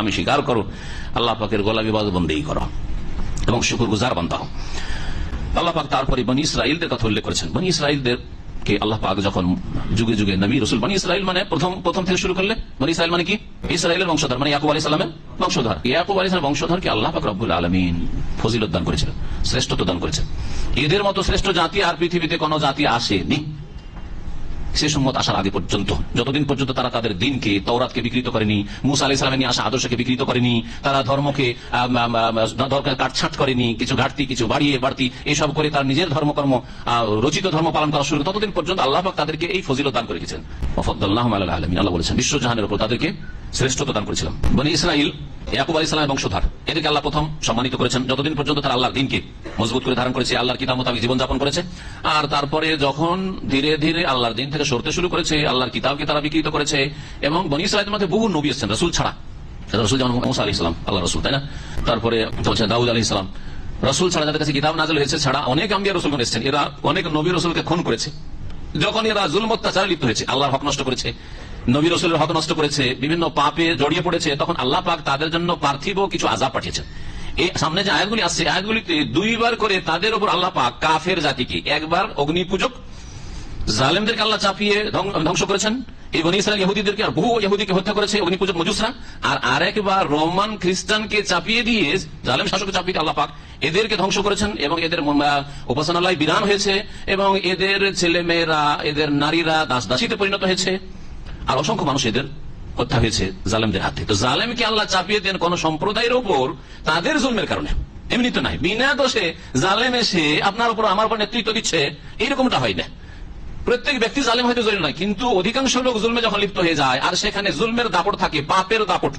আমি স্বীকার করো, আল্লাহ পাকের গোলামি বন্দেগী করো এবং শুকরগুজার বান্দা হও। আল্লাহ পাক তারপরে বনী ইসরাইলদের কথা উল্লেখ করেছেন। বনী ইসরাইলদের কে আল্লাহ পাক যখন যুগে যুগে নবী রাসূল, বনী ইসরাইল মানে প্রথম থেকে শুরু করলে বনী ইসরাইল মানে কি? ইসরাইলের বংশধর, মানে ইয়াকুব আলাইহিস সালামের বংশধর। ইয়াকুব আলাইহিস সালামের বংশধরকে আল্লাহ পাক রব্বুল আলামিন ফজিলত দান করেছিলেন, শ্রেষ্ঠত্ব দান করেছেন। এদের মতো শ্রেষ্ঠ জাতি আর পৃথিবীতে কোন জাতি আসেনি সে সম্মত আসার আগে পর্যন্ত। যতদিন পর্যন্ত তারা তাদের দিনকে, তওরাতকে বিকৃত করেনি, মুসা আলাইহিস সালামের নিয়ে আসা আদর্শকে বিকৃত করেনি, তারা ধর্মকে দরকার কাটছাট করেনি, কিছু ঘাটতি কিছু বাড়িয়ে বাড়তি এসব করে তার নিজের ধর্মকর্ম রচিত ধর্ম পালন করা শুরু, ততদিন পর্যন্ত আল্লাহ পাক তাদেরকে এই ফজিলত দান করে গেছেন। ওয়াফাদ্দালনাহুম আলাল আলামিন, আল্লাহ বলেছেন বিশ্বজাহানের উপর তাদেরকে শ্রেষ্ঠত্ব দান করেছিলাম। বনী ইসরাইল ইয়াকুব আলাইহিস সালামের বংশধর, এদেরকে আল্লাহ প্রথম সম্মানিত করেছেন যতদিন পর্যন্ত তারা আল্লাহর দ্বীনকে মজবুত করে ধারণ করেছে, আল্লাহর কিতাব মোতাবেক জীবনযাপন করেছে। আর তারপরে যখন ধীরে ধীরে আল্লাহর দ্বীন থেকে সরতে শুরু করেছে, আল্লাহর কিতাবকে তারা বিকৃত করেছে। এবং বনী ইসরাইলের মধ্যে বহু নবী এসেছেন রাসূল ছাড়া, রাসূল যেমন মুসা আলাইহিস সালাম আল্লাহর রাসূল, তাই না? তারপরে দাউদ আলাইহিস সালাম, রাসূল ছাড়া যাদের কাছে কিতাব নাযিল হয়েছে ছাড়া অনেক আম্বিয়া রাসূলগণ এসেছেন। এরা অনেক নবী রাসূলকে খুন করেছে। যখন এরা জুলম অত্যাচারে লিপ্ত হয়েছে, আল্লাহর হক নষ্ট করেছে, নবী রাসূলের হক নষ্ট করেছে, বিভিন্ন পাপে জড়িয়ে পড়েছে, তখন আল্লাহ পাক তাদের জন্য পার্থিব কিছু আযাব পাঠিয়েছেন। এই সামনে যে আয়াতগুলি আসছে, আয়াতগুলিতে দুইবার করে তাদের উপর আল্লাহ পাক কাফের জাতিকে, একবার অগ্নি পূজক জালেমদেরকে আল্লাহ চাপিয়ে ধ্বংস করেছেন, এই বনী ইসরাইল ইহুদিদেরকে আর বহু ইহুদিকে হত্যা করেছে অগ্নি পূজক মজুসরা। আর আরেকবার রোমান খ্রিস্টানকে চাপিয়ে দিয়ে, জালেম শাসককে চাপিয়ে আল্লাহ পাক এদেরকে ধ্বংস করেছেন এবং এদের উপাসনালয় বিরান হয়েছে এবং এদের ছেলে মেয়েরা, এদের নারীরা দাস দাসীতে পরিণত হয়েছে। আর অসংখ্য মানুষ এদের হত্যা হয়েছে জালেমদের হাতে। তো জালেমকে আল্লাহ চাপিয়ে দেন কোন সম্প্রদায়ের উপর তাদের জুলমের কারণে, এমনি তো নাই। বিনা দোষে জালেম এসে আপনার উপর আমার উপর নেতৃত্ব দিচ্ছে, এরকমটা হয় না। প্রত্যেক ব্যক্তি জালেম হয়তো জড়িত নয়, কিন্তু অধিকাংশ লোক জুলমে যখন লিপ্ত হয়ে যায় আর সেখানে জুলমের দাপট থাকে, পাপের দাপট,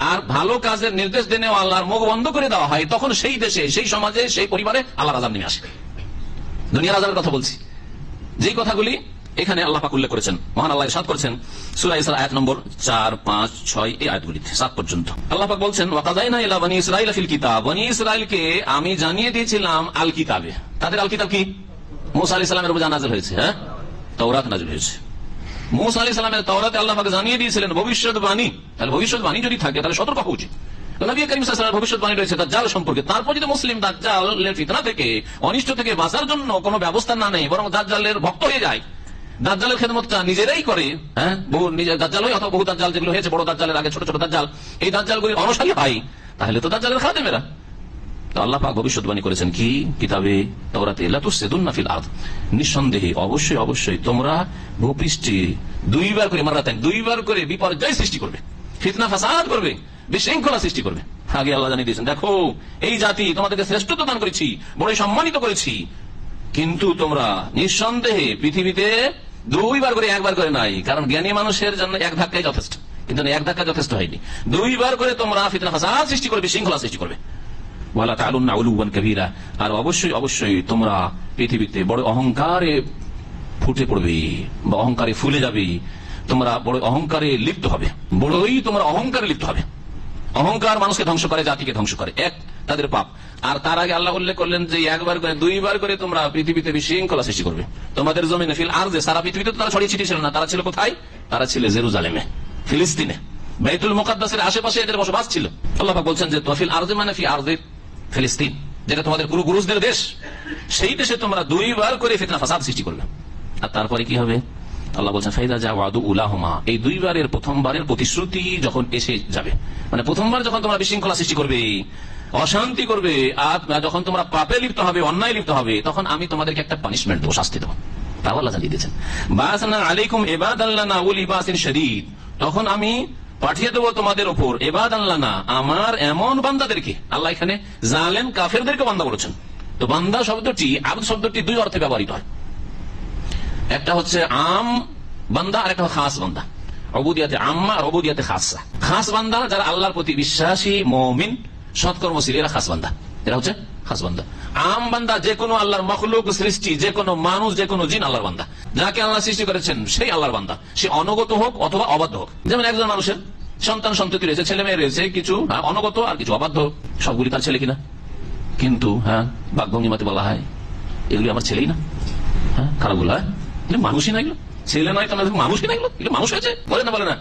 আর ভালো কাজের নির্দেশ দেনে আল্লাহর মুখ বন্ধ করে দেওয়া হয়, তখন সেই দেশে, সেই সমাজে, সেই পরিবারে আল্লাহর আযাব নেমে আসে। দুনিয়ার আযাবের কথা বলছি, যেই কথাগুলি এখানে আল্লাহ পাক উল্লেখ করেছেন। মহান আল্লাহ ইরশাদ করেছেন সূরা ইসরা আয়াত নম্বর 4, 5, 6 এই আয়াতগুলিতে 7 পর্যন্ত আল্লাহ পাক বলছেন, ওয়াকাযাইনা ইলা বনী ইসরাঈল ফিল কিতাব, বনী ইসরাইলকে আমি জানিয়ে দিয়েছিলাম আল কিতাবে। তাদের আল কিতাব কি? মুসা আলাইহিস সালামের উপর নাযিল হয়েছে, হ্যাঁ, তাওরাত নাযিল হয়েছে। মুসা আলাইহিস সালামের তাওরাতে আল্লাহ পাক জানিয়ে দিয়েছিলেন ভবিষ্যৎবাণী। তাহলে ভবিষ্যৎবাণী যদি থাকে তাহলে সতর্ক হওয়া উচিত। নবী করিম সাল্লাল্লাহু আলাইহি ওয়াসাল্লাম ভবিষ্যৎবাণী রয়েছে দাজ্জাল সম্পর্কে। তারপর যদি মুসলিম দাজ্জালের ফিতনা থেকে, অনিষ্ট থেকে বাঁচার জন্য কোনো ব্যবস্থা না নেয়, বরং দাজ্জালের ভক্ত হয়ে যায়, দাজ্জালের খেদমতটা নিজেরাই করে, হ্যাঁ, বহু নিজের দাজ্জাল হয় অথবা বহু দাজ্জাল যেগুলো হয়েছে, বড় দাজ্জালের আগে ছোট ছোট দাজ্জাল, এই দাজ্জালগুলির অনুসারী হয়, তাহলে তো দাজ্জালের খাদেমেরা। তো আল্লাহ পাক ভবিষ্যৎবাণী করেছেন কি কিতাবে তাওরাতে, লা তুফসিদুন্না ফিল আরদ, নিঃসন্দেহে অবশ্যই অবশ্যই তোমরা ভূপৃষ্ঠে দুইবার করে, মারাতান দুইবার করে বিপর্যয় সৃষ্টি করবে, ফিতনা ফাসাদ করবে, বিশৃঙ্খলা সৃষ্টি করবে। আগে আল্লাহ জানিয়ে দিয়েছেন, দেখো এই জাতি তোমাদেরকে শ্রেষ্ঠত্ব দান করেছি, বড় সম্মানিত করেছি, কিন্তু তোমরা নিঃসন্দেহে পৃথিবীতে দুইবার করে, একবার করে নাই। কারণ জ্ঞানী মানুষের জন্য এক ধাক্কায় যথেষ্ট, কিন্তু এক ধাক্কা যথেষ্ট হয়নি, দুইবার করে তোমরা ফিতনা ফাসাদ সৃষ্টি করবে, বিশৃঙ্খলা সৃষ্টি করবে। ওয়ালা তা'লুন্না উলুওয়ান কাবীরা, আর অবশ্যই অবশ্যই তোমরা পৃথিবীতে বড় অহংকারে ফুটে পড়বে বা অহংকারে ফুলে যাবে, তোমরা বড় অহংকারে লিপ্ত হবে, বড়ই তোমরা অহংকারে লিপ্ত হবে। অহংকার মানুষকে ধ্বংস করে, জাতিকে ধ্বংস করে, এক তাদের পাপ। আর তার আগে আল্লাহ উল্লেখ করলেন যে একবার করে, দুইবার করে তোমরা পৃথিবীতে বিশৃঙ্খলা সৃষ্টি করবে। তোমাদের জমিনে ফিল আরদে, সারা পৃথিবীতে তারা ছড়িয়ে ছিটিয়ে ছিল না, তারা ছিল কোথায়? তারা ছিল জেরুজালেমে, ফিলিস্তিনে, বাইতুল মুকাদ্দাসের আশেপাশে এদের বসবাস ছিল। আল্লাহ পাক বলছেন যে ফিল আরদে মানে ফি আরদে ফিলিস্তিন, যেটা তোমাদের পূর্বপুরুষদের দেশ, সেই দেশে তোমরা দুইবার করে ফিতনা ফাসাদ সৃষ্টি করবে। আর তারপরে কি হবে? আল্লাহ বলছেন ফাইদা যা ওয়াদু উলাহুমা, এই দুইবারের প্রথমবারের প্রতিশ্রুতি যখন এসে যাবে, মানে প্রথমবার যখন তোমরা বিশৃঙ্খলা সৃষ্টি করবে, অশান্তি করবে, আর যখন তোমরা পাপে লিপ্ত হবে, অন্যায় লিপ্ত হবে, তখন আমি তোমাদেরকে একটা পানিশমেন্ট দেবো, শাস্তি দেবো। তাও আল্লাহ জানিয়ে দিয়েছেন, বাসনা আলাইকুম ইবাদান লানা উলি বাসিন শাদীদ, তখন আমি পাঠিয়ে দেবো তোমাদের উপর ইবাদান লানা, আমার এমন বান্দাদেরকে। আল্লাহ এখানে জালেম কাফেরদেরকে বান্দা বলেছেন। তো বান্দা শব্দটি, আবদ শব্দটি দুই অর্থে ব্যবহৃত হয়, একটা হচ্ছে আম বান্দা আর একটা খাস বান্দা। উবুদিয়াতে আম্মা আর উবুদিয়াতে খাসা। খাস বান্দা যারা আল্লাহর প্রতি বিশ্বাসী, মুমিন, সৎকর্মশীল, এরা খাস বান্দা, এরা হচ্ছে খাস বান্দা। আম বান্দা যে কোনো আল্লাহর মখলুক সৃষ্টি, যে কোনো মানুষ, যে কোনো জিন আল্লাহর বান্দা, যাকে আল্লাহ সৃষ্টি করেছেন সেই আল্লাহর বান্দা, সে অনুগত হোক অথবা অবাধ্য হোক। যেমন একজন মানুষের সন্তান সন্ততি রয়েছে, ছেলে মেয়ে রয়েছে, কিছু অনুগত আর কিছু অবাধ্য, সবগুলি তার ছেলে কিনা, কিন্তু হ্যাঁ বাকভঙ্গিমাতে বলা হয় এগুলি আমার ছেলেই না, হ্যাঁ খারাপ বলা হয়, মানুষই না, এগুলো ছেলে নয় তো মানুষই না, এগুলো মানুষ হয়েছে, বলে না, বলে না।